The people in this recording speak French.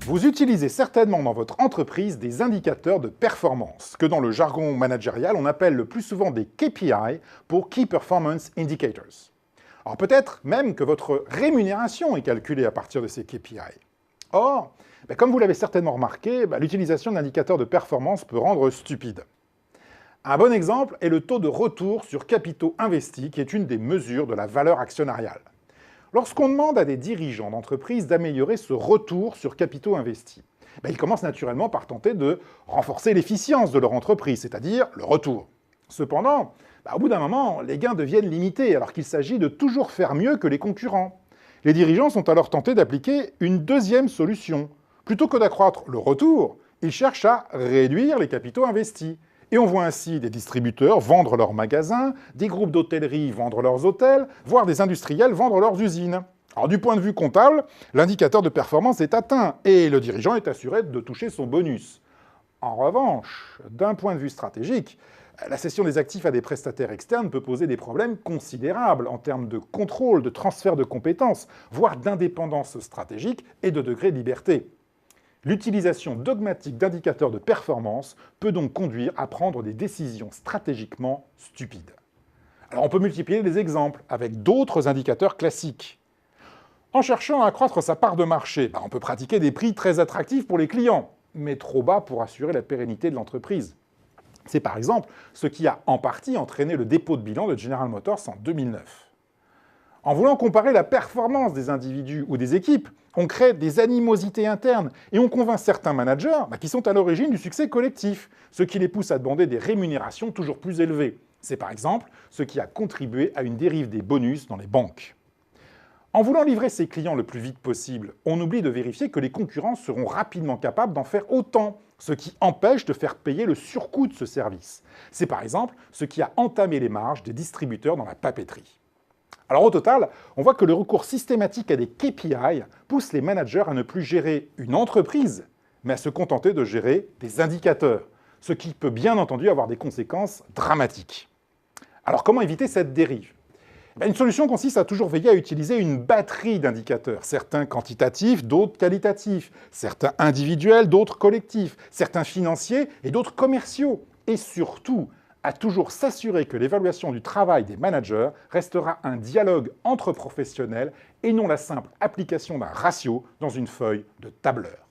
Vous utilisez certainement dans votre entreprise des indicateurs de performance, que dans le jargon managérial, on appelle le plus souvent des KPI pour Key Performance Indicators. Alors peut-être même que votre rémunération est calculée à partir de ces KPI. Or, comme vous l'avez certainement remarqué, l'utilisation d'indicateurs de performance peut rendre stupide. Un bon exemple est le taux de retour sur capitaux investis, qui est une des mesures de la valeur actionnariale. Lorsqu'on demande à des dirigeants d'entreprise d'améliorer ce retour sur capitaux investis, ils commencent naturellement par tenter de renforcer l'efficience de leur entreprise, c'est-à-dire le retour. Cependant, au bout d'un moment, les gains deviennent limités, alors qu'il s'agit de toujours faire mieux que les concurrents. Les dirigeants sont alors tentés d'appliquer une deuxième solution. Plutôt que d'accroître le retour, ils cherchent à réduire les capitaux investis. Et on voit ainsi des distributeurs vendre leurs magasins, des groupes d'hôtellerie vendre leurs hôtels, voire des industriels vendre leurs usines. Alors du point de vue comptable, l'indicateur de performance est atteint et le dirigeant est assuré de toucher son bonus. En revanche, d'un point de vue stratégique, la cession des actifs à des prestataires externes peut poser des problèmes considérables en termes de contrôle, de transfert de compétences, voire d'indépendance stratégique et de degré de liberté. L'utilisation dogmatique d'indicateurs de performance peut donc conduire à prendre des décisions stratégiquement stupides. Alors on peut multiplier les exemples avec d'autres indicateurs classiques. En cherchant à accroître sa part de marché, on peut pratiquer des prix très attractifs pour les clients, mais trop bas pour assurer la pérennité de l'entreprise. C'est par exemple ce qui a en partie entraîné le dépôt de bilan de General Motors en 2009. En voulant comparer la performance des individus ou des équipes, on crée des animosités internes et on convainc certains managers qui sont à l'origine du succès collectif, ce qui les pousse à demander des rémunérations toujours plus élevées. C'est par exemple ce qui a contribué à une dérive des bonus dans les banques. En voulant livrer ses clients le plus vite possible, on oublie de vérifier que les concurrents seront rapidement capables d'en faire autant, ce qui empêche de faire payer le surcoût de ce service. C'est par exemple ce qui a entamé les marges des distributeurs dans la papeterie. Alors au total, on voit que le recours systématique à des KPI pousse les managers à ne plus gérer une entreprise, mais à se contenter de gérer des indicateurs, ce qui peut bien entendu avoir des conséquences dramatiques. Alors comment éviter cette dérive ? Une solution consiste à toujours veiller à utiliser une batterie d'indicateurs, certains quantitatifs, d'autres qualitatifs, certains individuels, d'autres collectifs, certains financiers et d'autres commerciaux, et surtout à toujours s'assurer que l'évaluation du travail des managers restera un dialogue entre professionnels et non la simple application d'un ratio dans une feuille de tableur.